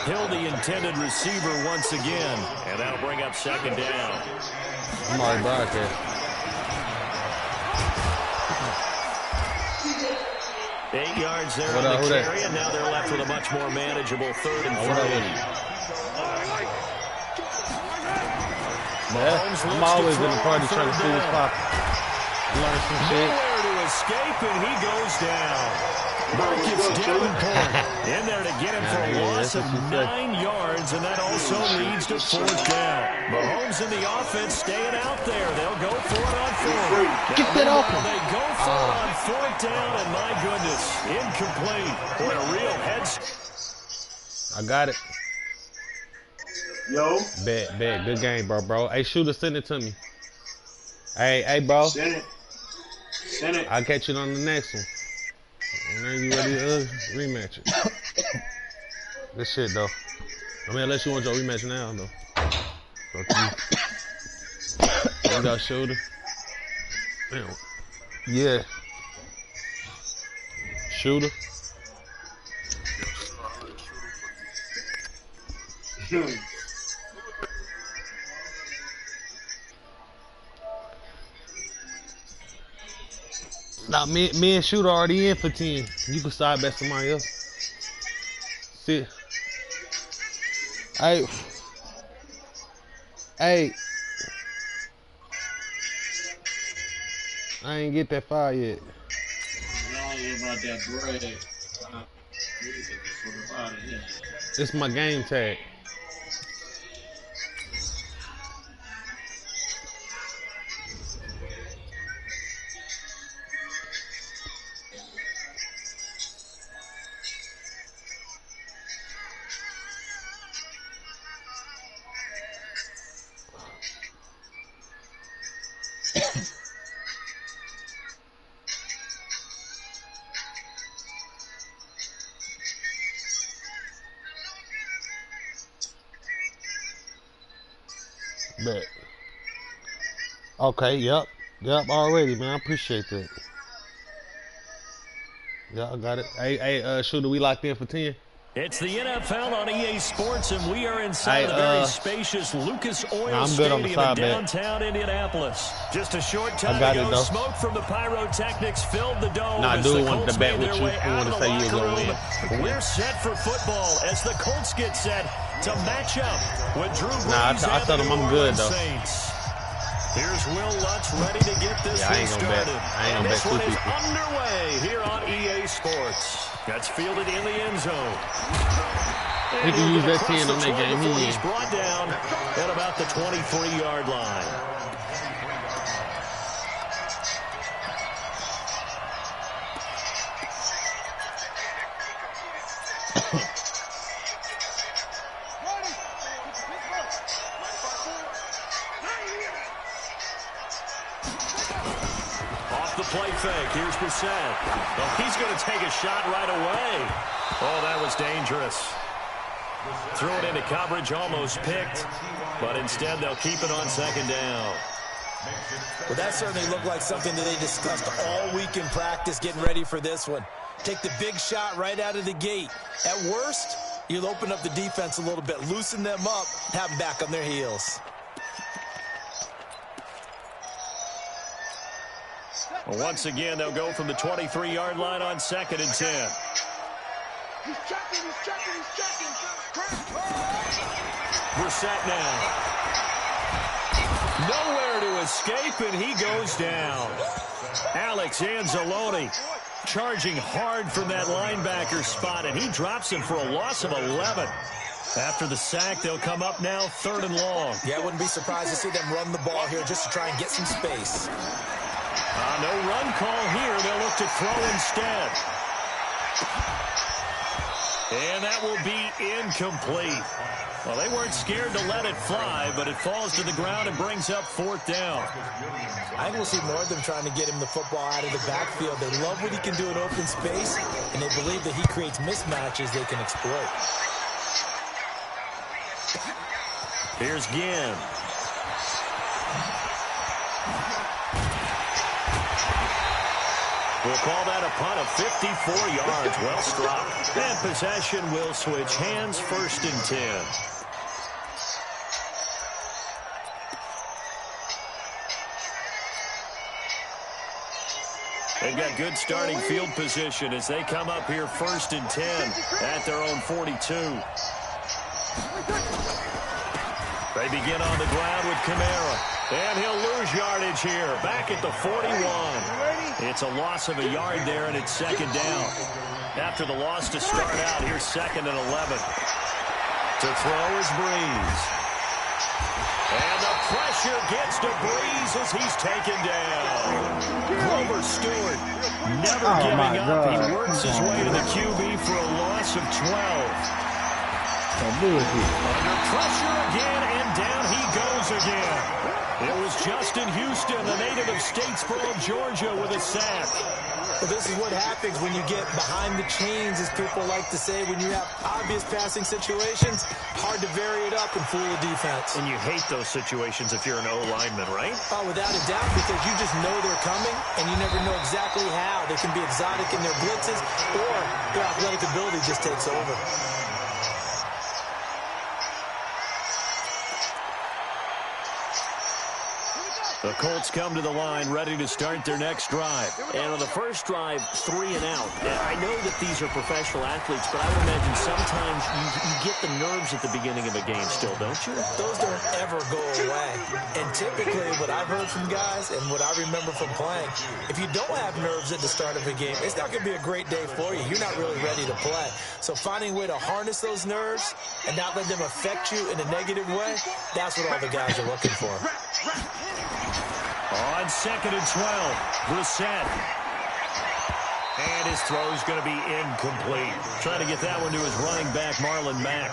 Hill, the intended receiver once again. And that'll bring up second down. I'm already broadcast. 8 yards there on the carry, and now they're left with a much more manageable 3rd and 3. I'm always in the party trying to see what's popping. Learn some shit. Nowhere to escape, and he goes down. Marcus Davenport in there to get him for a loss of 9 yards, and that also leads to 4th down. Mahomes and the offense staying out there. They'll go for it on 4th. Get that open. They go for it on 4th down, and my goodness, incomplete. What a real head. I got it. Yo. Bet. Good game, bro. Hey, shooter, send it to me. Hey, bro. Send it. I'll catch you on the next one. And then you ready to rematch it. Good shit, though. I mean, unless you want your rematch now, though. You got shooter. Yeah. Shooter. Now, me and Shooter already in for 10. You can side bet somebody else. See. Hey. I ain't get that fire yet. About that bread. It's my game tag. Bet. Okay, yep, already, man. I appreciate that. Yeah, I got it. Hey, Shooter, we locked in for 10? It's the NFL on EA Sports, and we are inside the very spacious Lucas Oil Stadium in downtown Indianapolis. Just a short time ago, smoke from the pyrotechnics filled the dome. Nah, dude wanted to bet with you. He wanted to say you were going to win. We're set for football as the Colts get set to match up with Drew Brees. Nah, I told him I'm good, though. Saints. Here's Will Lutz ready to get this one started. I ain't gonna bet 2 people. This one is underway here on EA Sports. That's fielded in the end zone. He can use that 10 on that game. He's brought down at about the 23-yard line. Play fake. Here's Brissett. Oh, he's going to take a shot right away. Oh, that was dangerous. Threw it into coverage, almost picked, but instead they'll keep it on 2nd down. Well, that certainly looked like something that they discussed all week in practice, getting ready for this one. Take the big shot right out of the gate. At worst, you'll open up the defense a little bit, loosen them up, have them back on their heels. Well, once again, they'll go from the 23-yard line on 2nd and 10. He's checking. Brissett now. Nowhere to escape, and he goes down. Alex Anzalone charging hard from that linebacker spot, and he drops him for a loss of 11. After the sack, they'll come up now 3rd and long. Yeah, I wouldn't be surprised to see them run the ball here just to try and get some space. No run call here. They'll look to throw instead. And that will be incomplete. Well, they weren't scared to let it fly, but it falls to the ground and brings up 4th down. I think we'll see more of them trying to get him the football out of the backfield. They love what he can do in open space, and they believe that he creates mismatches they can exploit. Here's Ginn. We'll call that a punt of 54 yards. Well struck. And possession will switch hands, 1st and 10. They've got good starting field position as they come up here 1st and 10 at their own 42. They begin on the ground with Kamara. And he'll lose yardage here. Back at the 41. It's a loss of a yard there, and it's 2nd down. After the loss to start out, here's 2nd and 11. To throw is Breeze. And the pressure gets to Breeze as he's taken down. Grover Stewart never giving up. He works his way to the QB for a loss of 12. Under pressure again, and down he goes again. It was Justin Houston, the native of Statesboro, Georgia, with a sack. Well, this is what happens when you get behind the chains, as people like to say. When you have obvious passing situations, hard to vary it up and fool the defense. And you hate those situations if you're an O-lineman, right? Oh, without a doubt, because you just know they're coming, and you never know exactly how. They can be exotic in their blitzes, or their athletic ability just takes over. The Colts come to the line ready to start their next drive. And on the first drive, 3 and out. And I know that these are professional athletes, but I would imagine sometimes you get the nerves at the beginning of a game still, don't you? Those don't ever go away. And typically what I've heard from guys and what I remember from playing, if you don't have nerves at the start of a game, it's not going to be a great day for you. You're not really ready to play. So finding a way to harness those nerves and not let them affect you in a negative way, that's what all the guys are looking for. On 2nd and 12, Brissett. And his throw's going to be incomplete. Trying to get that one to his running back, Marlon Mack.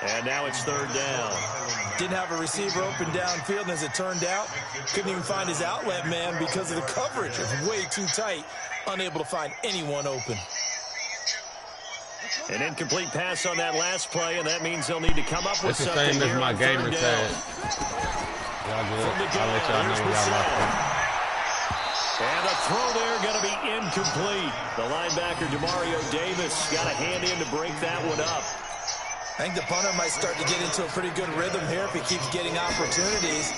And now it's 3rd down. Didn't have a receiver open downfield, and as it turned out, couldn't even find his outlet man because of the coverage. It was way too tight, unable to find anyone open. An incomplete pass on that last play, and that means they'll need to come up with It's the something same as here my on gamer 3rd tag. down. Y'all good. From the gun, I'll let y'all know when y'all locked in. And the throw there going to be incomplete. The linebacker, Demario Davis, got a hand in to break that one up. I think the punter might start to get into a pretty good rhythm here if he keeps getting opportunities.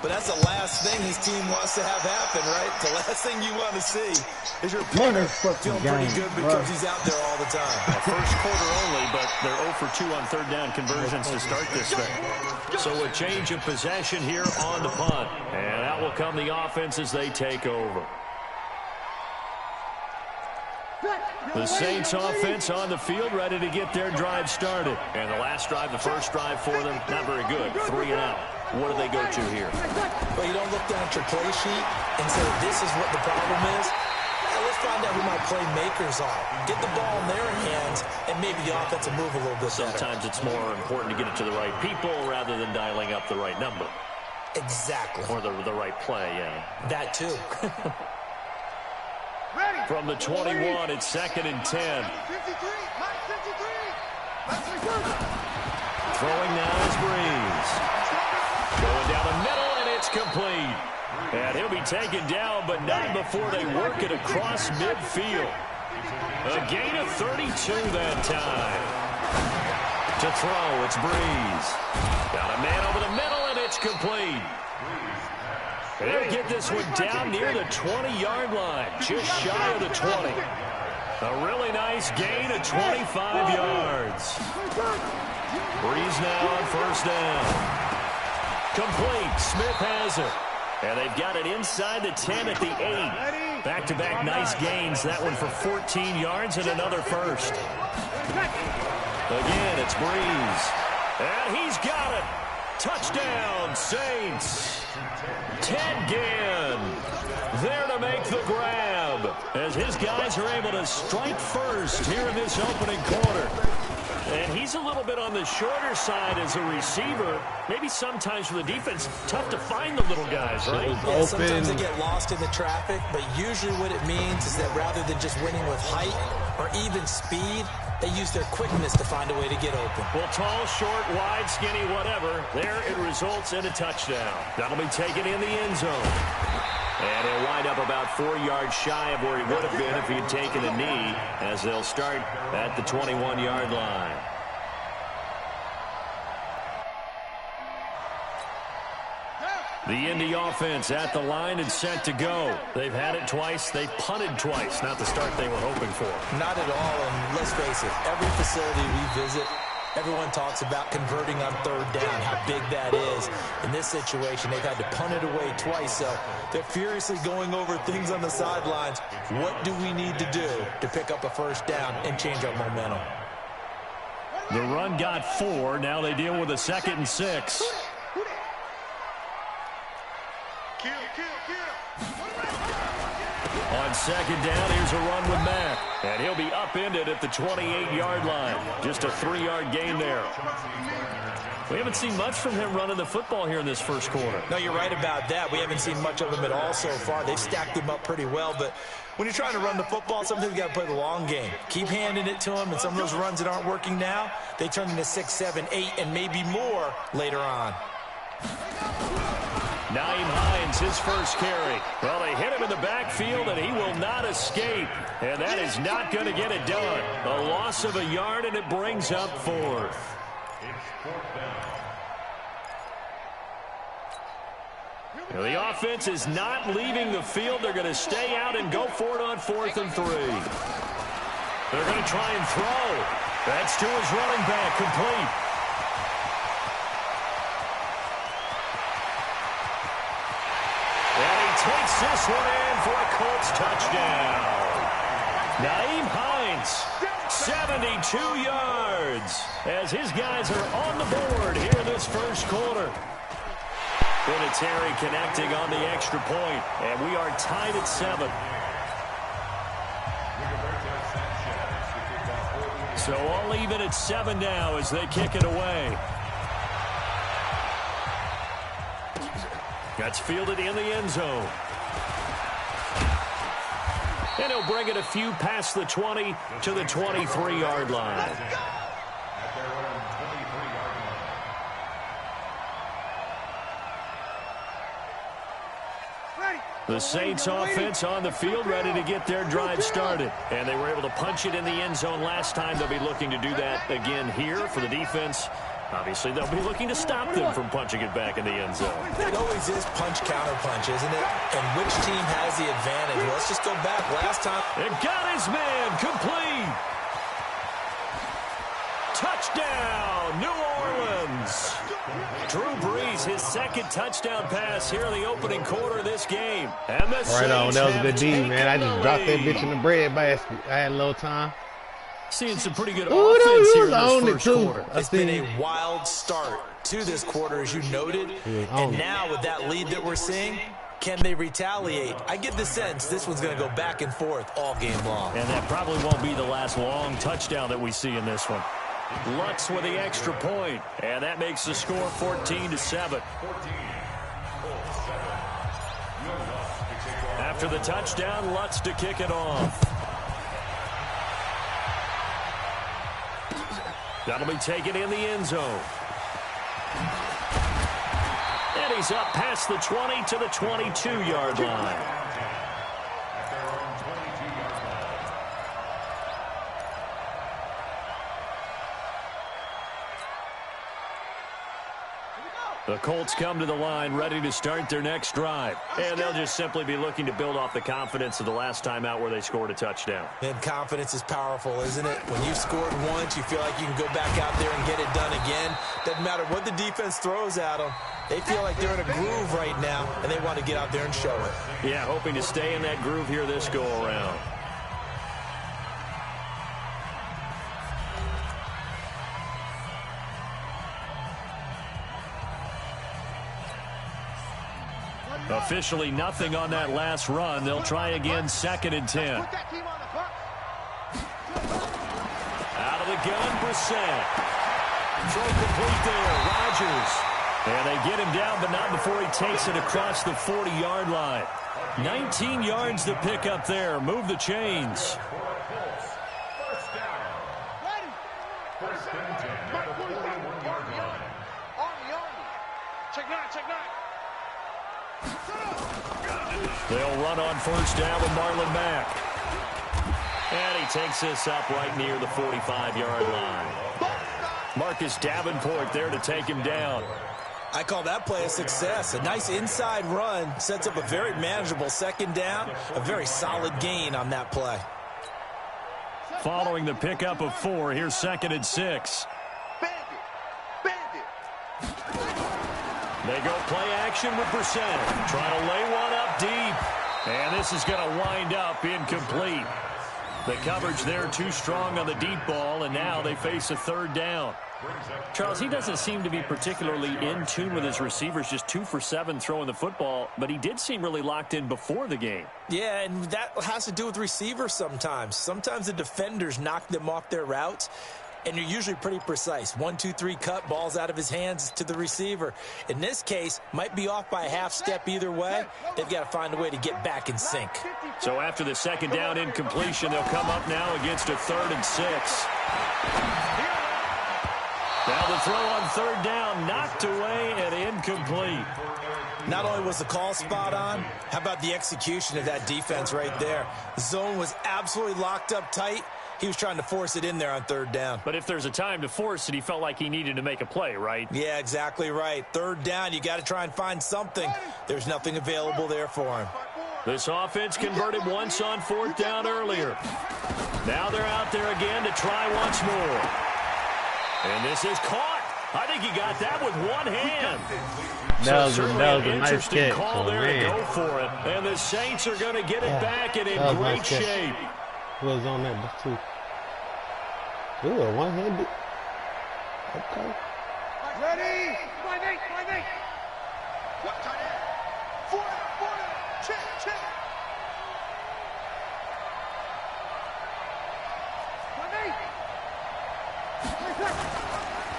But that's the last thing his team wants to have happen, right? The last thing you want to see is your punter feeling pretty good because he's out there all the time. First quarter only, but they're 0 for 2 on 3rd down conversions to start this thing. So a change of possession here on the punt. And out will come the offense as they take over. The Saints offense on the field ready to get their drive started. And the last drive, the first drive for them, not very good. 3 and out. What do they go to here? Well, you don't look down at your play sheet and say, this is what the problem is. Now, let's find out who my playmakers are. Get the ball in their hands, and maybe the offense will move a little bit better. Sometimes it's more important to get it to the right people rather than dialing up the right number. Exactly. Or the right play, yeah. That, too. From the 21, it's 2nd and 10. Throwing now is Breeze. Going down the middle, and it's complete. And he'll be taken down, but not before they work it across midfield. A gain of 32 that time. To throw, it's Breeze. Got a man over the middle, and it's complete. They'll get this one down near the 20-yard line, just shy of the 20. A really nice gain of 25 yards. Breeze now on 1st down. Complete. Smith has it. And they've got it inside the 10 at the 8. Back-to-back nice gains. That one for 14 yards and another first. Again, it's Breeze. And he's got it. Touchdown, Saints. Ted Ginn there to make the grab as his guys are able to strike first here in this opening quarter. And he's a little bit on the shorter side as a receiver. Maybe sometimes for the defense, tough to find the little guys, right? Yeah, sometimes they get lost in the traffic, but usually what it means is that rather than just winning with height or even speed, they use their quickness to find a way to get open. Well, tall, short, wide, skinny, whatever. There it results in a touchdown. That'll be taken in the end zone. And he'll wind up about 4 yards shy of where he would have been if he had taken a knee, as they'll start at the 21-yard line. The Indy offense at the line and set to go. They've had it twice. They've punted twice. Not the start they were hoping for. Not at all, and let's face it, every facility we visit, everyone talks about converting on third down, how big that is. In this situation, they've had to punt it away twice, so they're furiously going over things on the sidelines. What do we need to do to pick up a first down and change our momentum? The run got 4. Now they deal with a 2nd and 6. On 2nd down, here's a run with Mack. And he'll be upended at the 28-yard line. Just a 3-yard gain there. We haven't seen much from him running the football here in this first quarter. No, you're right about that. We haven't seen much of him at all so far. They've stacked him up pretty well, but when you're trying to run the football, sometimes you got to play the long game. Keep handing it to him, and some of those runs that aren't working now, they turn into 6, 7, 8, and maybe more later on. Naeem Hines, his first carry. Well, they hit him in the backfield, and he will not escape. And that is not going to get it done. A loss of a yard, and it brings up 4th. Now, the offense is not leaving the field. They're going to stay out and go for it on 4th and 3. They're going to try and throw. That's to his running back, complete. Takes this one in for a Colts touchdown. Naeem Hines, 72 yards, as his guys are on the board here in this first quarter. Vinatieri connecting on the extra point, and we are tied at 7. So all even at 7 now as they kick it away. That's fielded in the end zone. And he'll bring it a few past the 20 to the 23-yard line. The Saints offense on the field ready to get their drive started. And they were able to punch it in the end zone last time. They'll be looking to do that again here for the defense. Obviously, they'll be looking to stop them from punching it back in the end zone. It always is punch-counter-punch, isn't it? And which team has the advantage? Well, let's just go back. Last time, it got his man complete. Touchdown, New Orleans. Drew Brees, his 2nd touchdown pass here in the opening quarter of this game. And the right on, that was a good D, man. I just dropped that bitch in the bread basket. I had a little time. Seeing some pretty good offense here in this first quarter. It's been a wild start to this quarter, as you noted. And now with that lead that we're seeing, can they retaliate? I get the sense this one's going to go back and forth all game long. And that probably won't be the last long touchdown that we see in this one. Lutz with the extra point, and that makes the score 14-7. After the touchdown, Lutz to kick it off. That'll be taken in the end zone. And he's up past the 20 to the 22-yard line. The Colts come to the line ready to start their next drive. And they'll just simply be looking to build off the confidence of the last time out where they scored a touchdown. And confidence is powerful, isn't it? When you've scored once, you feel like you can go back out there and get it done again. Doesn't matter what the defense throws at them. They feel like they're in a groove right now, and they want to get out there and show it. Yeah, hoping to stay in that groove here this go-around. Officially nothing on that last run. They'll try again, 2nd and 10. Out of the gun, Brissett. Throw complete there, Rodgers. And they get him down, but not before he takes it across the 40-yard line. 19 yards to pick up there. Move the chains. They'll run on first down with Marlon Mack. And he takes this up right near the 45-yard line. Marcus Davenport there to take him down. I call that play a success. A nice inside run sets up a very manageable second down. A very solid gain on that play. Following the pickup of 4, here's 2nd and 6. They go play action with Brissett. Trying to lay one up deep. And this is going to wind up incomplete. The coverage there too strong on the deep ball, and now they face a 3rd down. Charles, he doesn't seem to be particularly in tune with his receivers, just 2 for 7 throwing the football, but he did seem really locked in before the game. Yeah, and that has to do with receivers sometimes. Sometimes the defenders knock them off their routes, and you're usually pretty precise. 1, 2, 3 cut, balls out of his hands to the receiver. In this case, might be off by a half step either way. They've got to find a way to get back in sync. So after the 2nd down incompletion, they'll come up now against a 3rd and 6. Now the throw on 3rd down, knocked away and incomplete. Not only was the call spot on, how about the execution of that defense right there? The zone was absolutely locked up tight. He was trying to force it in there on 3rd down. But if there's a time to force it, he felt like he needed to make a play, right? Yeah, exactly right. 3rd down, you got to try and find something. There's nothing available there for him. This offense converted once on 4th down earlier. Now they're out there again to try once more. And this is caught. I think he got that with one hand. That was a nice catch. Call there to go for it. And the Saints are going to get it back and in great shape. Who was on that too? Ooh, a one-handed. Okay. Ready? Find eight. What tight end? Four, check.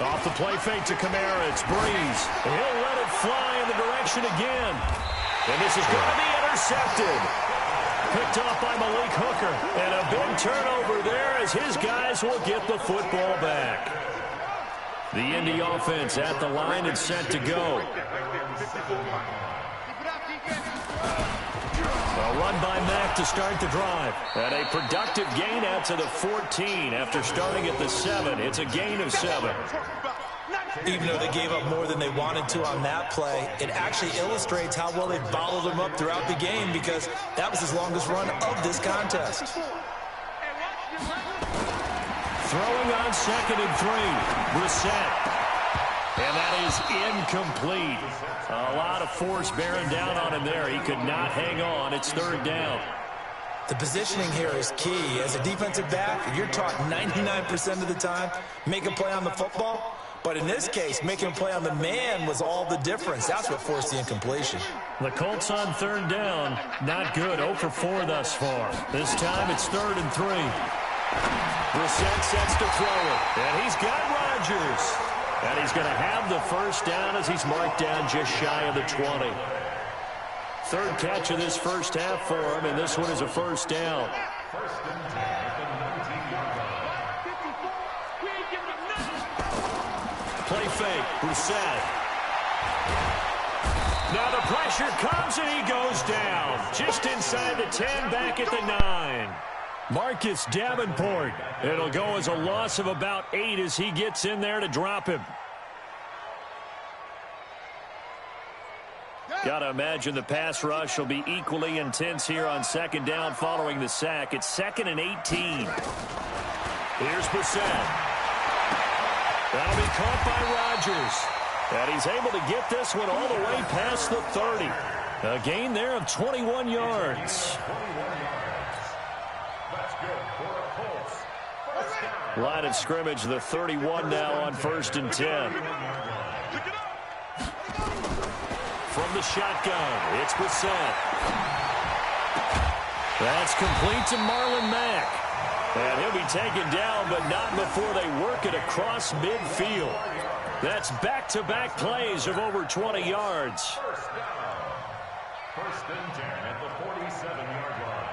Off the play fake to Kamara. It's Breeze. He'll let it fly in the direction again. And this is going to be intercepted. Picked off by Malik Hooker. And a big turnover there as his guys will get the football back. The Indy offense at the line and set to go. A run by Mack to start the drive. And a productive gain out to the 14 after starting at the 7. It's a gain of 7. Even though they gave up more than they wanted to on that play, it actually illustrates how well they bottled them up throughout the game because that was his longest run of this contest. Throwing on 2nd and 3. Brissett. And that is incomplete. A lot of force bearing down on him there. He could not hang on. It's 3rd down. The positioning here is key. As a defensive back, you're taught 99% of the time, make a play on the football. But in this case, making a play on the man was all the difference. That's what forced the incompletion. The Colts on 3rd down. Not good. 0 for 4 thus far. This time it's 3rd and 3. Brissett sets to throw it. And he's got Rodgers. And he's going to have the first down as he's marked down just shy of the 20. 3rd catch of this first half for him, and this one is a first down. Play fake, Brissett. Now the pressure comes and he goes down. Just inside the 10, back at the 9. Marcus Davenport. It'll go as a loss of about 8 as he gets in there to drop him. Got to imagine the pass rush will be equally intense here on 2nd down following the sack. It's 2nd and 18. Here's Brissett. That'll be caught by Rodgers. And he's able to get this one all the way past the 30. A gain there of 21 yards. Line of scrimmage, the 31 now on 1st and 10. From the shotgun, it's Brissett. That's complete to Marlon Mack. And he'll be taken down, but not before they work it across midfield. That's back-to-back plays of over 20 yards. First and 10 at the 47-yard line.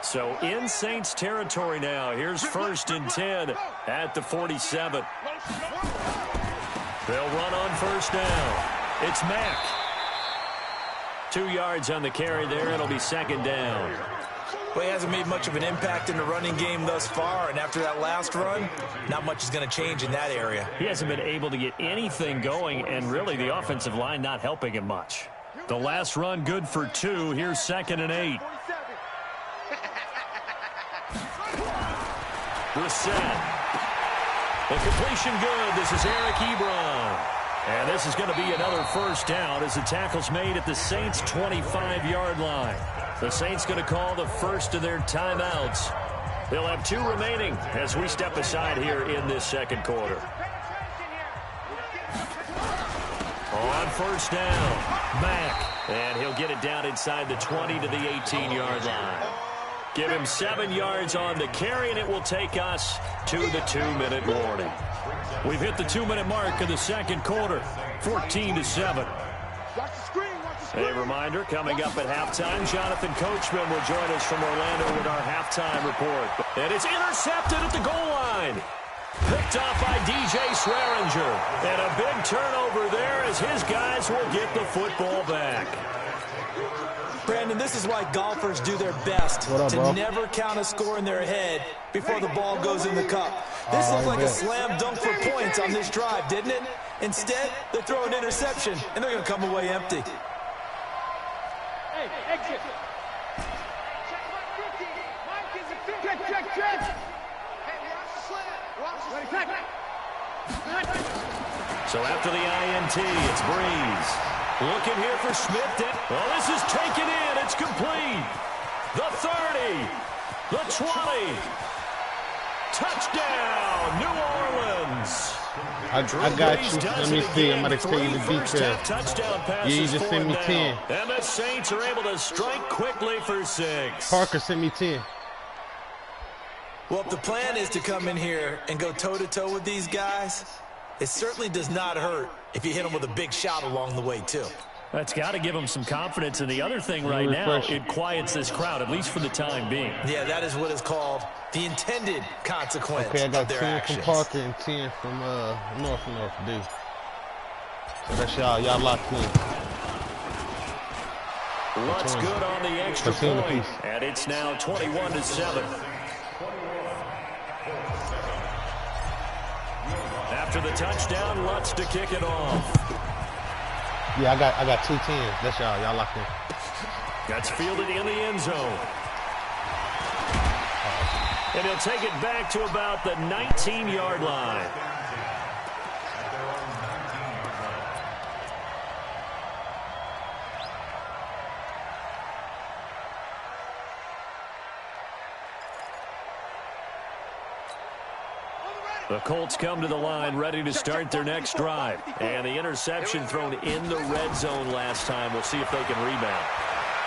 So in Saints territory now. Here's 1st and 10 at the 47. They'll run on 1st down. It's Mack. 2 yards on the carry there. It'll be second down. Well, he hasn't made much of an impact in the running game thus far, and after that last run, not much is going to change in that area. He hasn't been able to get anything going, and really the offensive line not helping him much. The last run good for 2. Here's 2nd and 8. The set. The completion good. This is Eric Ebron. And this is going to be another first down as the tackle's made at the Saints' 25-yard line. The Saints going to call the first of their timeouts. They'll have 2 remaining as we step aside here in this second quarter. On first down, Mack. And he'll get it down inside the 20 to the 18-yard line. Give him 7 yards on the carry, and it will take us to the 2-minute warning. We've hit the 2-minute mark of the second quarter, 14-7. A reminder, coming up at halftime, Jonathan Coachman will join us from Orlando with our halftime report. And it's intercepted at the goal line. Picked off by DJ Swearinger. And a big turnover there as his guys will get the football back. Brandon, this is why golfers do their best to never count a score in their head before the ball goes in the cup. This looked like a slam dunk for points on this drive, didn't it? Instead, they throw an interception, and they're going to come away empty. Hey, exit. Check. Hey, watch the slant. So after the INT, it's Breeze. Looking here for Smith. Well, this is taken in. It's complete. The 30. The 20. Touchdown, New Orleans. I got you. Let me see. I'm going to tell you the details. Yeah, you just sent me 10. And the Saints are able to strike quickly for 6. Parker sent me 10. Well, if the plan is to come in here and go toe-to-toe with these guys, it certainly does not hurt if you hit them with a big shot along the way, too. That's got to give them some confidence. And the other thing right now, it quiets this crowd, at least for the time being. Yeah, that is what is called the intended consequence okay, I got of their 10 actions. from Parker and 10 from North D. So that's y'all locked in. Lutz good on the extra point. And it's now 21-7. After the touchdown, Lutz to kick it off. Yeah, I got 2 10s. That's y'all locked in. That's fielded in the end zone. And he'll take it back to about the 19-yard line. The Colts come to the line ready to start their next drive. And the interception thrown in the red zone last time. We'll see if they can rebound.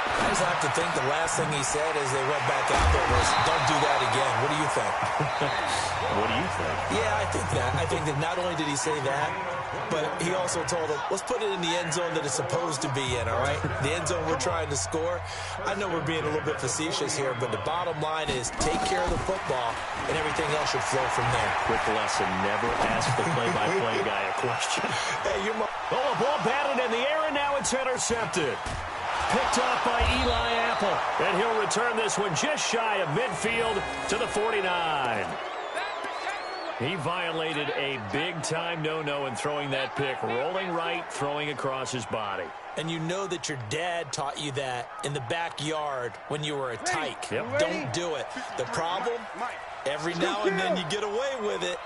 I just have to think the last thing he said as they went back out there was, don't do that again. What do you think? What do you think? Yeah, I think that. I think that not only did he say that, but he also told them, let's put it in the end zone that it's supposed to be in, all right? The end zone we're trying to score. I know we're being a little bit facetious here, but the bottom line is take care of the football, and everything else should flow from there. Quick lesson, never ask the play-by-play guy a question. Hey, you're my... Oh, a ball batted in the air, and now it's intercepted. Picked off by Eli Apple. And he'll return this one just shy of midfield to the 49. He violated a big-time no-no in throwing that pick. Rolling right, throwing across his body. And you know that your dad taught you that in the backyard when you were a tyke. Yep. Don't do it. The problem, every now and then you get away with it.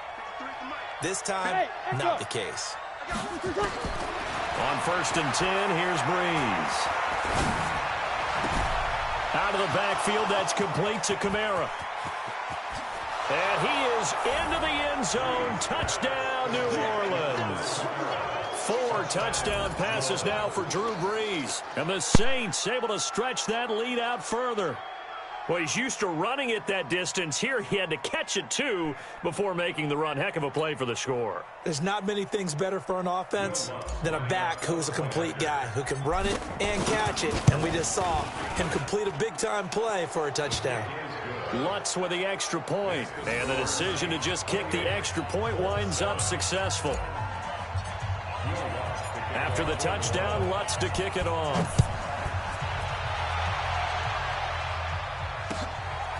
This time, not the case. On 1st and 10, here's Breeze. Out of the backfield, that's complete to Kamara. And he is into the end zone. Touchdown, New Orleans. 4 touchdown passes now for Drew Brees. And the Saints able to stretch that lead out further. Well, he's used to running it that distance. Here he had to catch it, too, before making the run. Heck of a play for the score. There's not many things better for an offense than a back who's a complete guy who can run it and catch it. And we just saw him complete a big-time play for a touchdown. Lutz with the extra point. And the decision to just kick the extra point winds up successful. After the touchdown, Lutz to kick it off.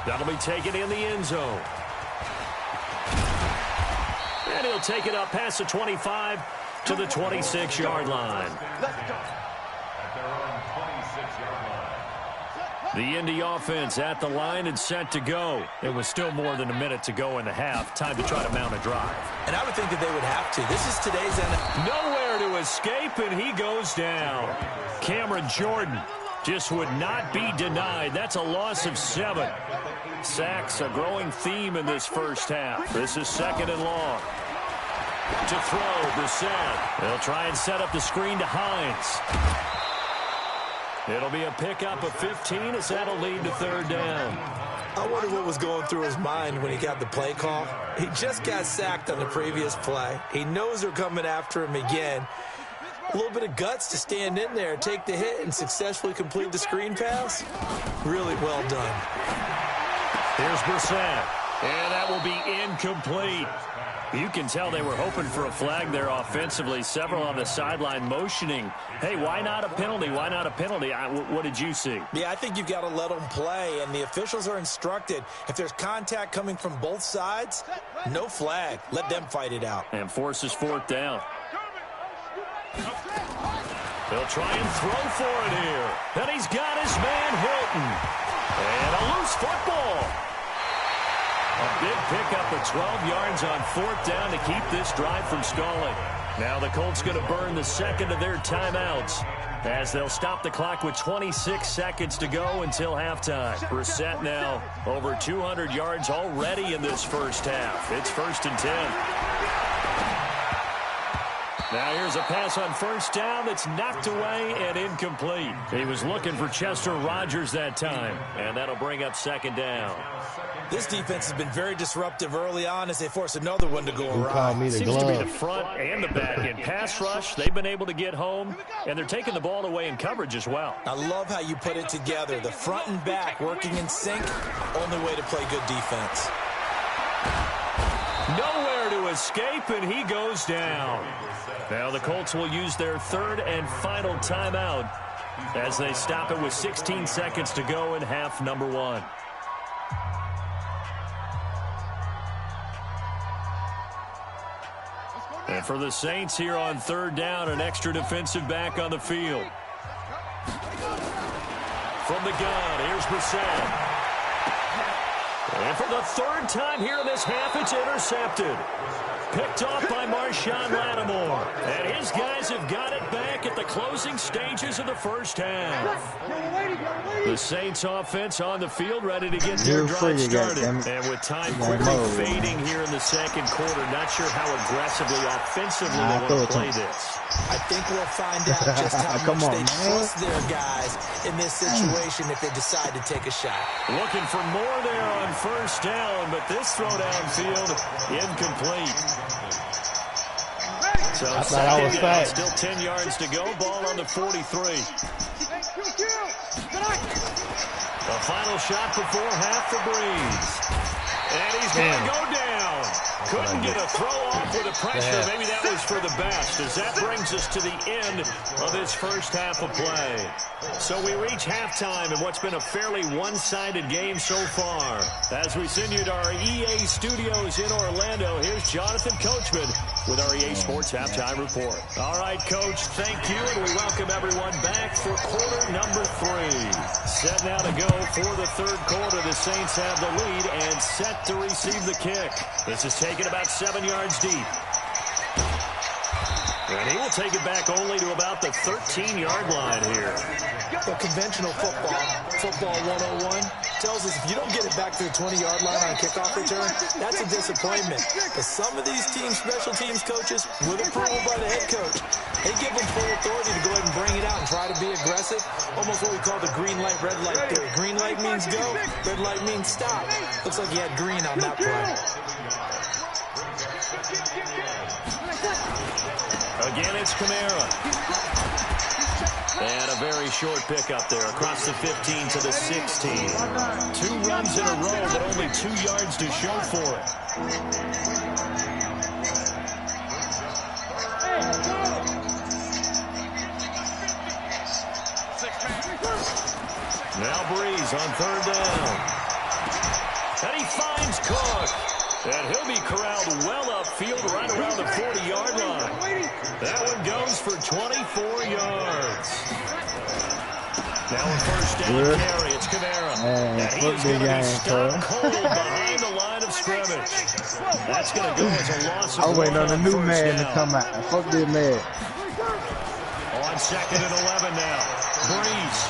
That'll be taken in the end zone. And he'll take it up past the 25 to the 26-yard line. The Indy offense at the line and set to go. It was still more than a minute to go in the half. Time to try to mount a drive. And I would think that they would have to. This is today's NFL. Nowhere to escape, and he goes down. Cameron Jordan just would not be denied. That's a loss of 7. Sacks, a growing theme in this first half. This is 2nd and long. To throw, Brissett. They'll try and set up the screen to Hines. It'll be a pickup of 15 as that'll lead to 3rd down. I wonder what was going through his mind when he got the play call. He just got sacked on the previous play. He knows they're coming after him again. A little bit of guts to stand in there, take the hit, and successfully complete the screen pass. Really well done. Here's Brissett, and that will be incomplete. You can tell they were hoping for a flag there offensively. Several on the sideline motioning. Hey, why not a penalty? Why not a penalty? What did you see? Yeah, I think you've got to let them play, and the officials are instructed. If there's contact coming from both sides, no flag. Let them fight it out. And forces 4th down. They'll try and throw for it here. And he's got his man Hilton. And a loose football. A big pickup of 12 yards on 4th down to keep this drive from stalling. Now the Colts going to burn the 2nd of their timeouts as they'll stop the clock with 26 seconds to go until halftime. Brissett now over 200 yards already in this first half. It's 1st and 10. Now here's a pass on 1st down that's knocked away and incomplete. He was looking for Chester Rogers that time, and that'll bring up 2nd down. This defense has been very disruptive early on as they force another one to go awry. Seems to be the front and the back end. Pass rush, they've been able to get home, and they're taking the ball away in coverage as well. I love how you put it together. The front and back working in sync, only way to play good defense. Nowhere to escape, and he goes down. Now the Colts will use their 3rd and final timeout as they stop it with 16 seconds to go in half number 1. And for the Saints here on 3rd down, an extra defensive back on the field. From the gun, here's Brissett. And for the 3rd time here in this half, it's intercepted. Picked off by Marshawn Lattimore. And his guys have got it back at the closing stages of the first half. The Saints offense on the field ready to get their drive started. And with time quickly fading here in the 2nd quarter, not sure how aggressively, offensively they want to play this. I think we'll find out just how much they trust their guys in this situation if they decide to take a shot. Looking for more there on 1st down, but this throw downfield incomplete. So I thought I was fat. Still 10 yards to go. Ball on the 43. The final shot before half for Breeze. And he's going to go down. Couldn't get a throw off with the pressure. Maybe that was for the best, as that brings us to the end of this first half of play. So we reach halftime in what's been a fairly one-sided game so far. As we send you to our EA studios in Orlando, here's Jonathan Coachman with our EA Sports Halftime Report. All right, Coach, thank you, and we welcome everyone back for quarter number 3. Set now to go for the 3rd quarter. The Saints have the lead and set to receive the kick. This is taken about 7 yards deep. And he will take it back only to about the 13-yard line here. The conventional football 101, tells us if you don't get it back to the 20-yard line on a kickoff return, that's a disappointment. But some of these special teams coaches, with approval by the head coach, they give them full authority to go ahead and bring it out and try to be aggressive. Almost what we call the green light, red light theory. Green light means go, red light means stop. Looks like you had green on that play. Again, it's Kamara. And a very short pickup there across the 15 to the 16. 2 runs in a row, but only 2 yards to show for it. Now Breeze on 3rd down. And he'll be corralled well upfield right around the 40-yard line. That one goes for 24 yards. Now a first down carry. It's Kamara. And he is going to be stopped cold behind the line of scrimmage. That's going to go as a loss of 1 on waiting on the new man to come out. Fuck this man. On 2nd and 11 now. Breeze.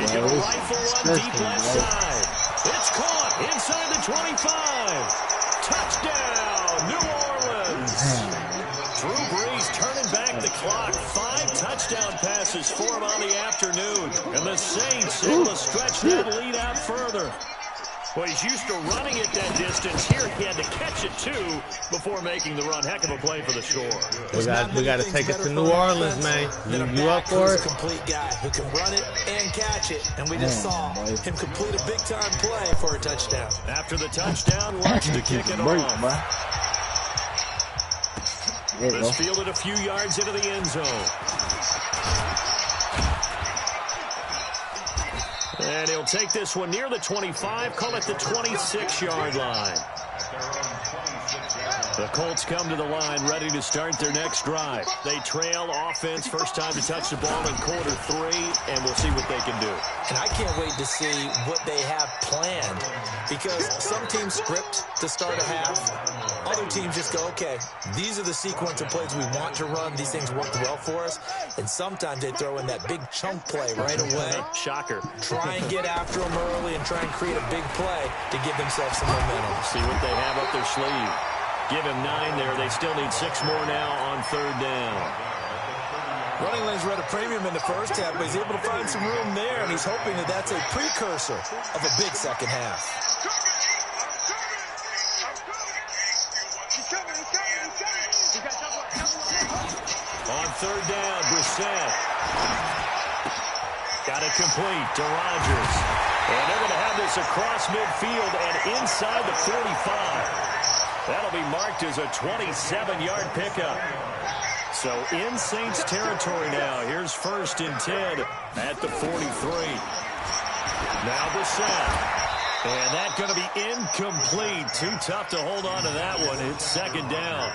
He's going to rifle one deep left side. It's caught inside the 25. Touchdown, New Orleans. Drew Brees turning back the clock. 5 touchdown passes for him on the afternoon. And the Saints able to stretch that lead out further. Well, he's used to running it that distance. Here he had to catch it, too, before making the run. Heck of a play for the score. We got to take it to New Orleans, man. You up for it? A complete guy who can run it and catch it. And we just saw him complete a big-time play for a touchdown. After the touchdown, Lutz to kick it off. This fielded a few yards into the end zone. And he'll take this one near the 25, call it the 26-yard line. The Colts come to the line ready to start their next drive. They trail offense, first time to touch the ball in quarter 3, and we'll see what they can do. And I can't wait to see what they have planned, because some teams script to start a half. Other teams just go, okay, these are the sequence of plays we want to run. These things work well for us. And sometimes they throw in that big chunk play right away. Shocker. Try and get after them early and try and create a big play to give themselves some momentum. See what they have up their sleeve. Give him 9 there. They still need 6 more now on 3rd down. Running lanes were at a premium in the first half, but he's able to find some room there, and he's hoping that that's a precursor of a big second half. On 3rd down, Brissett. Got it complete to Rodgers. And they're going to have this across midfield and inside the 45. That'll be marked as a 27-yard pickup. So in Saints territory now. Here's 1st and 10 at the 43. Now Brissett. And that's going to be incomplete. Too tough to hold on to that one. It's 2nd down.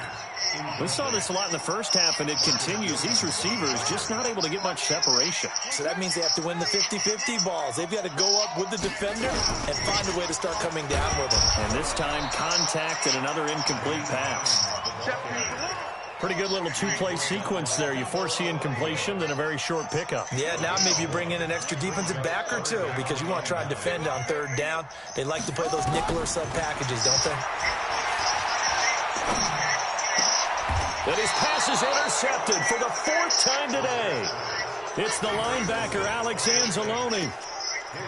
We saw this a lot in the first half, and it continues. These receivers just not able to get much separation. So that means they have to win the 50-50 balls. They've got to go up with the defender and find a way to start coming down with them. And this time, contact and another incomplete pass. Pretty good little 2-play sequence there. You force the incompletion, then a very short pickup. Yeah, now maybe you bring in an extra defensive back or 2 because you want to try and defend on 3rd down. They like to play those nickel or sub packages, don't they? And his pass is intercepted for the 4th time today. It's the linebacker, Alex Anzalone.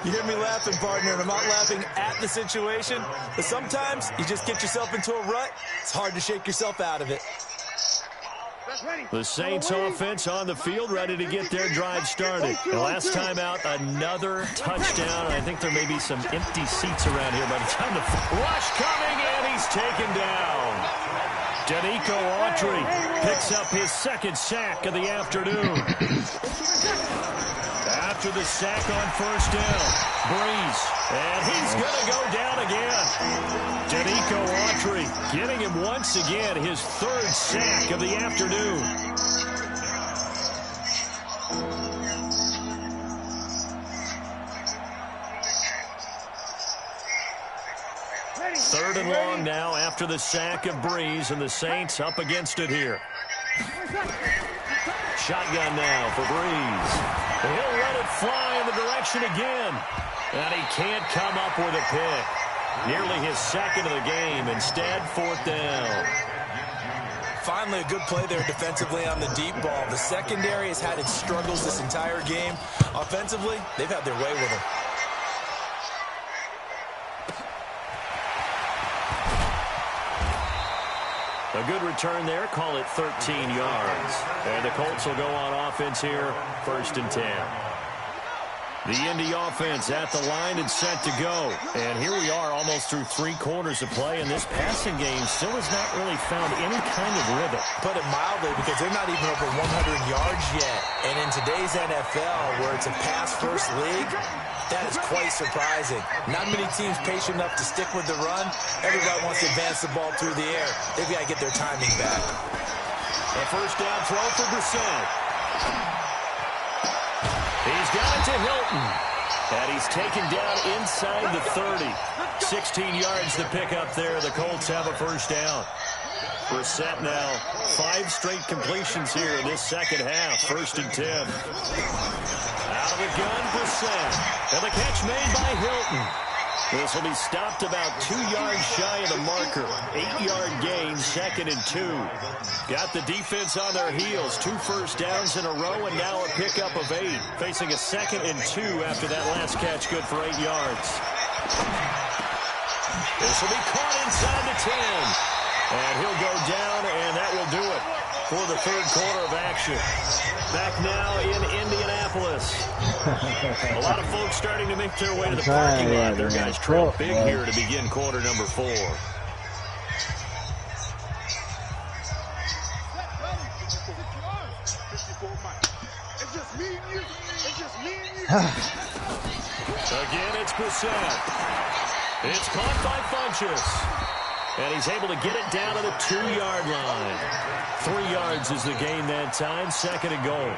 You hear me laughing, partner, and I'm not laughing at the situation, but sometimes you just get yourself into a rut. It's hard to shake yourself out of it. The Saints offense on the field, ready to get their drive started. And last time out, another touchdown. I think there may be some empty seats around here by the time the rush coming, and he's taken down. Danico Autry picks up his 2nd sack of the afternoon. After the sack on 1st down, Breeze, and he's going to go down again. Danico Autry getting him once again, his 3rd sack of the afternoon. Third and long now after the sack of Breeze, and the Saints up against it here. Shotgun now for Breeze. He'll let it fly in the direction again. And he can't come up with a pick. Nearly his 2nd of the game. Instead, 4th down. Finally, a good play there defensively on the deep ball. The secondary has had its struggles this entire game. Offensively, they've had their way with him. A good return there. Call it 13 yards. And the Colts will go on offense here. 1st and 10. The Indy offense at the line and set to go. And here we are almost through 3 quarters of play, and this passing game still has not really found any kind of rhythm. Put it mildly, because they're not even over 100 yards yet. And in today's NFL, where it's a pass-first league, that is quite surprising. Not many teams patient enough to stick with the run. Everybody wants to advance the ball through the air. They've got to get their timing back. A first down throw for Brissett. He's got it to Hilton. And he's taken down inside the 30. 16 yards to pick up there. The Colts have a first down. Brissett now 5 straight completions here in this second half. 1st and 10. Out of the gun, Brissett. And the catch made by Hilton. This will be stopped about 2 yards shy of the marker. 8-yard gain, 2nd and 2. Got the defense on their heels. 2 first downs in a row, and now a pickup of 8. Facing a 2nd and 2 after that last catch, good for 8 yards. This will be caught inside the 10. And he'll go down, and that will do it for the 3rd quarter of action. Back now in Indianapolis. A lot of folks starting to make their way to the parking lot. Their guys trail big here to begin quarter number 4. Again, it's Brissett. It's caught by Funchess. And he's able to get it down to the 2-yard line. 3 yards is the gain that time. 2nd and goal.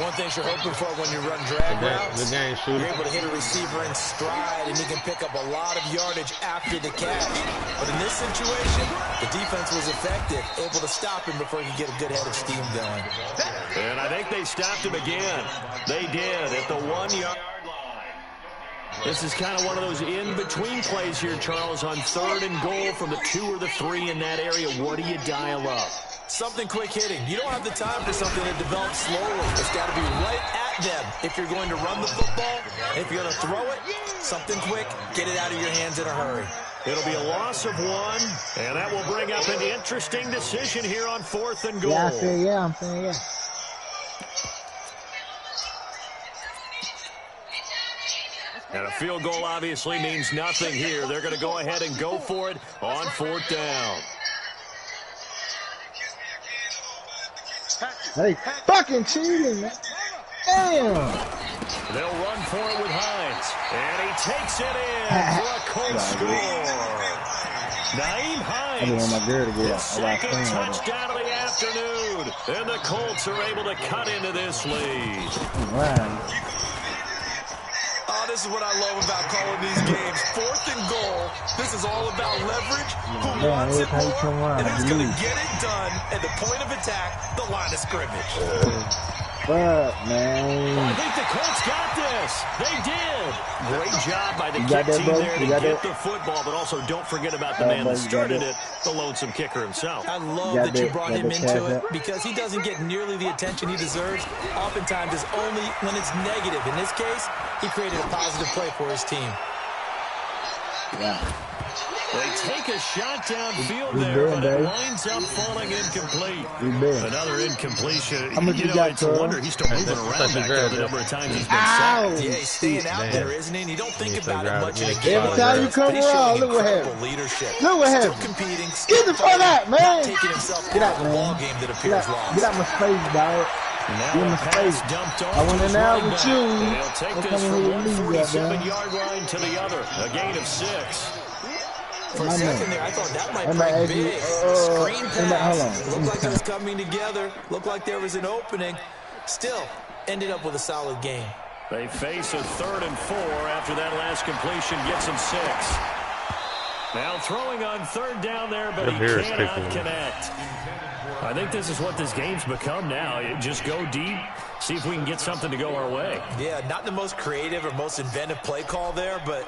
One thing you're hoping for when you run drag routes, you're able to hit a receiver in stride, and he can pick up a lot of yardage after the catch. But in this situation, the defense was effective, able to stop him before he could get a good head of steam going. And I think they stopped him again. They did at the 1-yard line. This is kind of one of those in-between plays here, Charles, on 3rd and goal from the 2 or the 3 in that area. What do you dial up? Something quick hitting. You don't have the time for something that develops slowly. It's got to be right at them if you're going to run the football. If you're going to throw it, something quick, get it out of your hands in a hurry. It'll be a loss of 1, and that will bring up an interesting decision here on 4th and goal. I'm saying yeah. And a field goal obviously means nothing here. They're going to go ahead and go for it on 4th down. Hey, fucking cheating, man. Damn. They'll run for it with Hines. And he takes it in for a Colts score. Naeem Hines, his 2nd touchdown of the afternoon. And the Colts are able to cut into this lead. Wow. Oh, this is what I love about calling these games. 4th and goal. This is all about leverage. Who wants it more, and who's going to get it done at the point of attack, the line of scrimmage. Fuck, man. I think the Colts got this. They did. Great job by the kick team there to get the football, but also don't forget about the man that started it, the lonesome kicker himself. I love that you brought him into it because he doesn't get nearly the attention he deserves. Oftentimes it's only when it's negative. In this case, he created a positive play for his team. Yeah. They take a shot downfield there, but it winds up falling incomplete. Another incompletion. It's a wonder he's still moving around back there the number of times he's been sacked. Yeah, he's staying out there, isn't he? And you don't think about it much in a game. Every time you come around, look what happened. Leadership. Look what happened. Still competing. Get the fuck out, man. Taking himself Get out, out of the ball man. game that appears lost. Get out my face, dog. Now a pass dumped off. I went in out with you. He'll take this from 147-yard line to the other. A gain of 6. For a second there, I thought that might break big. Screen pass. Looked like it was coming together. Looked like there was an opening. Still, ended up with a solid game. They face a 3rd and 4 after that last completion gets him 6. Now throwing on 3rd down there, but he cannot connect. I think this is what this game's become now. Just go deep, see if we can get something to go our way. Yeah, not the most creative or most inventive play call there, but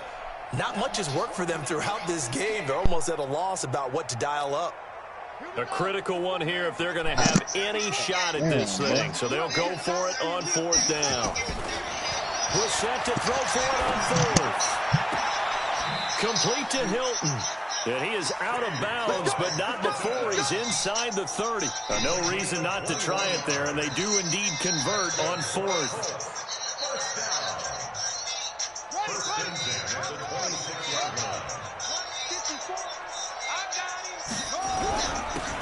not much has worked for them throughout this game. They're almost at a loss about what to dial up. A critical one here if they're going to have any shot at this thing. So they'll go for it on 4th down. We're set to throw for it on 4th. Complete to Hilton. And he is out of bounds, but not before he's inside the 30. No reason not to try it there, and they do indeed convert on 4th.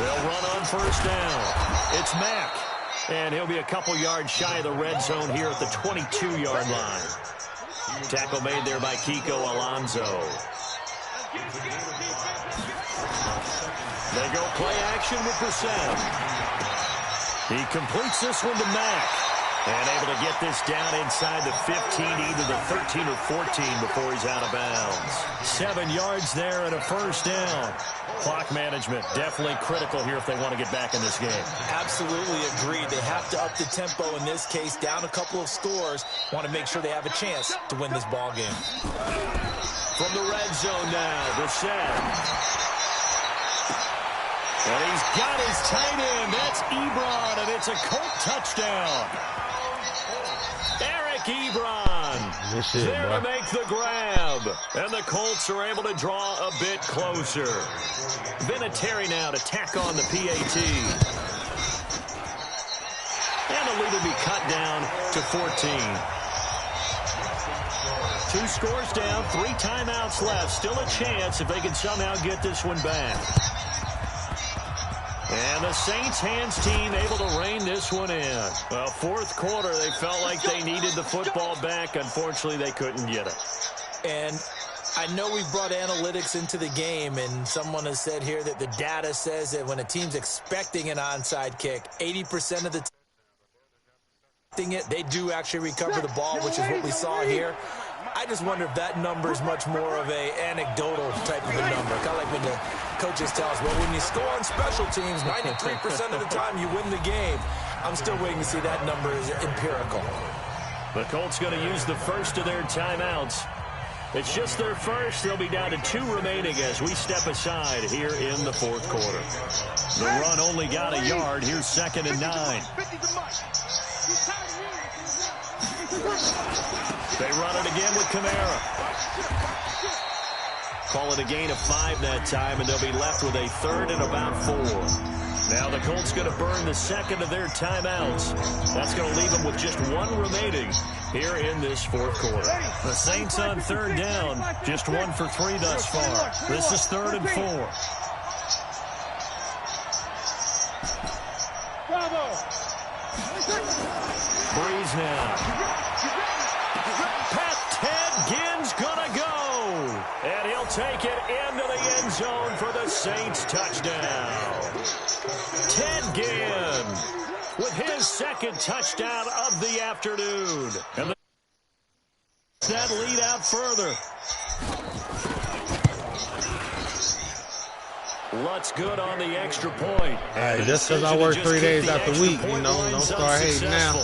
They'll run on first down. It's Mack. And he'll be a couple yards shy of the red zone here at the 22-yard line. Tackle made there by Kiko Alonso. They go play action with Brissett. He completes this one to Mack. And able to get this down inside the 15, either the 13 or 14 before he's out of bounds. 7 yards there and a first down. Clock management definitely critical here if they want to get back in this game. Absolutely agreed. They have to up the tempo in this case, down a couple of scores. Want to make sure they have a chance to win this ball game. From the red zone now, Brissett. And he's got his tight end. That's Ebron, and it's a Colt touchdown. Eric Ebron there to make the grab. And the Colts are able to draw a bit closer. Vinatieri now to tack on the PAT. And the lead will be cut down to 14. 2 scores down, 3 timeouts left. Still a chance if they can somehow get this one back. And the Saints hands team able to rein this one in. Well, fourth quarter, they felt like they needed the football back. Unfortunately, they couldn't get it. And I know we've brought analytics into the game, and someone has said here that the data says that when a team's expecting an onside kick, 80% of the time they do actually recover the ball, which is what we saw here. I just wonder if that number is much more of a anecdotal type of a number. Kind of like when the coaches tell us, well, when you score on special teams, 93% of the time you win the game. I'm still waiting to see that number is empirical. The Colts going to use the first of their timeouts. It's just their first. They'll be down to 2 remaining as we step aside here in the fourth quarter. The run only got a yard. Here's 2nd and 9. They run it again with Kamara. Call it a gain of 5 that time, and they'll be left with a 3rd and about 4. Now the Colts going to burn the second of their timeouts. That's going to leave them with just 1 remaining here in this fourth quarter. The Saints on 3rd down, just 1 for 3 thus far. This is 3rd and 4. Breeze now. Ginn's gonna go, and he'll take it into the end zone for the Saints touchdown. Ted Ginn with his 2nd touchdown of the afternoon, and that lead out further. Lutz good on the extra point. Hey, just because I work 3 days out the week, you know, don't start hating now.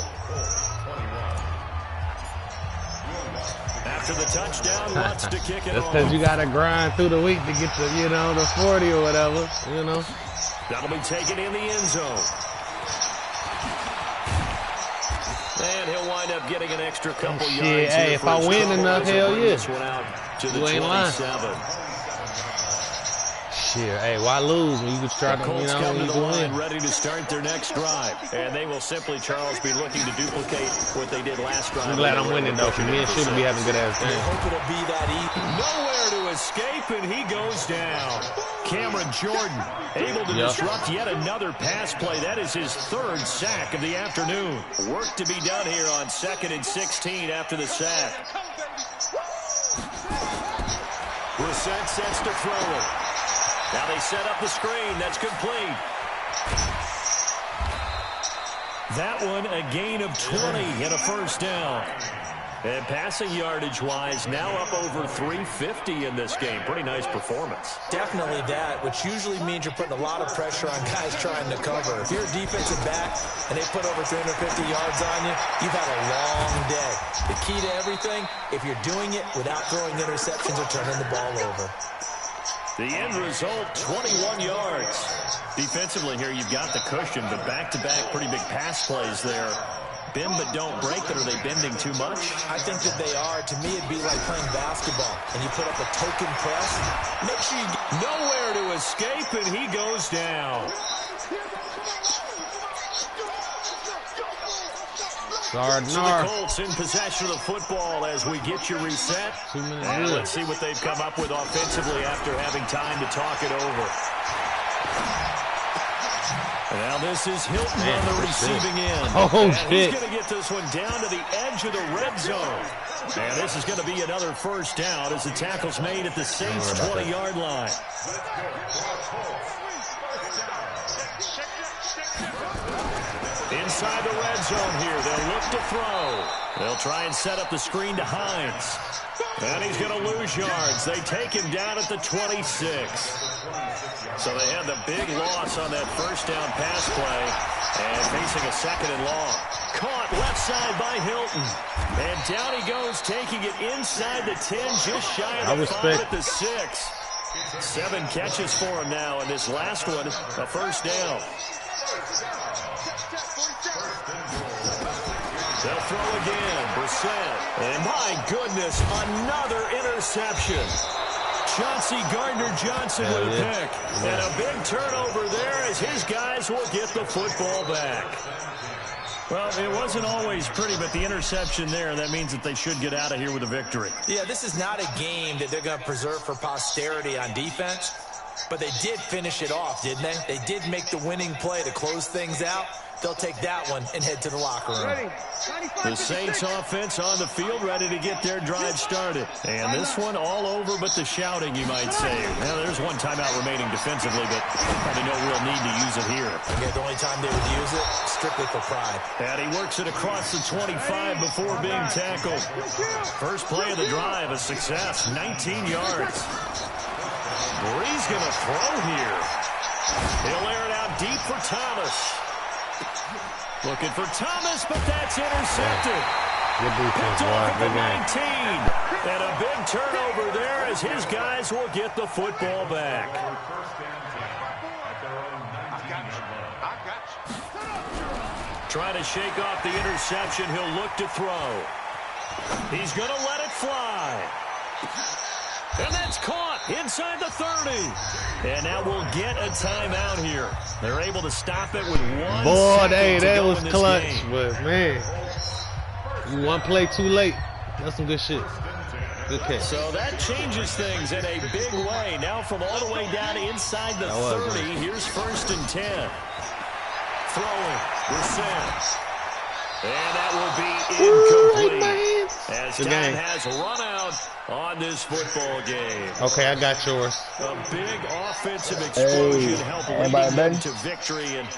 After the touchdown, Lutz to kick it That's off. because you got to grind through the week to get to, you know, the 40 or whatever, you know. That'll be taken in the end zone. And he'll wind up getting an extra couple yards. Hey, if I win enough, hell yeah. This one out to the 27. Shit, hey, why lose when you can try to, you know, come to you the can line, win? ready to start their next drive. And they will simply, Charles, be looking to duplicate what they did last drive. I'm glad I'm winning, though, because me and Shooter be having good ass I games. hope it'll be that easy. Nowhere to escape, and he goes down. Cameron Jordan able to disrupt yet another pass play. That is his 3rd sack of the afternoon. Work to be done here on 2nd and 16 after the sack. Brissett sets to throw it. Now they set up the screen. That's complete. That one a gain of 20 and a first down. And passing yardage-wise, now up over 350 in this game. Pretty nice performance. Definitely that, which usually means you're putting a lot of pressure on guys trying to cover. If you're a defensive back and they put over 350 yards on you, you've had a long day. The key to everything, if you're doing it without throwing interceptions or turning the ball over. The end result, 21 yards. Defensively here, you've got the cushion, but back-to-back pretty big pass plays there. Bend but don't break, but are they bending too much? I think that they are. To me, it'd be like playing basketball, and you put up a token press. Make sure you get nowhere to escape, and he goes down. So the Colts in possession of the football as we get you reset. And let's see what they've come up with offensively after having time to talk it over. Now this is Hilton on the receiving end. Oh, and shit. He's going to get this one down to the edge of the red zone. And this is going to be another first down as the tackle's made at the Saints' 20-yard line. Inside the red zone here, they'll look to throw. They'll try and set up the screen to Hines. And he's going to lose yards. They take him down at the 26. So they had the big loss on that first down pass play and facing a second and long. Caught left side by Hilton. And down he goes, taking it inside the 10, just shy of the 5 at the 6. 7 catches for him now, and this last one, a first down. They'll throw again. Brissett. And my goodness, another interception. Chauncey Gardner-Johnson with a pick. And a big turnover there as his guys will get the football back. Well, it wasn't always pretty, but the interception there, that means that they should get out of here with a victory. Yeah, this is not a game that they're going to preserve for posterity on defense, but they did finish it off, didn't they? They did make the winning play to close things out. They'll take that one and head to the locker room. The Saints offense on the field, ready to get their drive started. And this one all over but the shouting, you might say. Now, there's one timeout remaining defensively, but probably no real need to use it here. Again, the only time they would use it, strictly for pride. And he works it across the 25 before being tackled. First play of the drive, a success, 19 yards. Bree's going to throw here. He'll air it out deep for Thomas. Looking for Thomas, but that's intercepted. Good defense, Picked off boy. at the Good 19. game. And a big turnover there as his guys will get the football back. Trying to shake off the interception. He'll look to throw. He's going to let it fly. And that's caught inside the 30. And now we'll get a timeout here. They're able to stop it with one Boy, second to that go was in this clutch. game. But, man, you one play too late. That's some good shit. Good catch. So that changes things in a big way. Now from all the way down inside the 30, here's 1st and 10. Throwing, Brissett. And that will be incomplete. As time has run out on this football game. Okay, I got yours. A big offensive explosion helped lead them to victory. And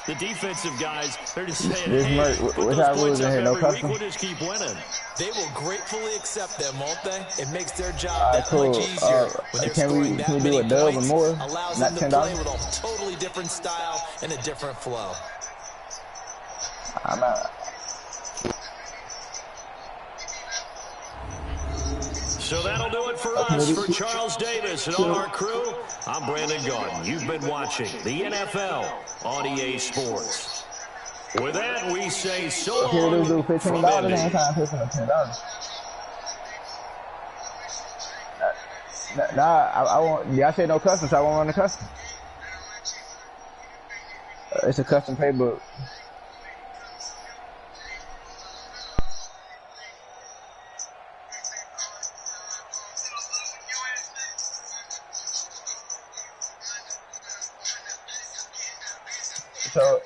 the defensive guys, they're just saying, hey, put those points up every week, we'll just keep winning. They will gratefully accept them, won't they? It makes their job that much easier when they're scoring that many points. Allows them to play with a totally different style and a different flow. I'm out. So that'll do it for us. For Charles Davis and all our crew, I'm Brandon Garden. You've been watching the NFL on EA Sports. With that, we say so long from Indy. I won't. Y'all say no custom, so I won't run the custom. It's a custom playbook. So,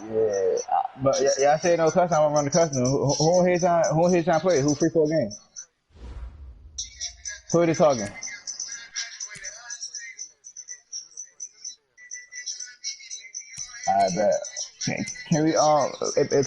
yeah, but y'all say no custom, I won't run the custom. Who here trying to play? Who free for a game? Who are they talking? I bet. Can we if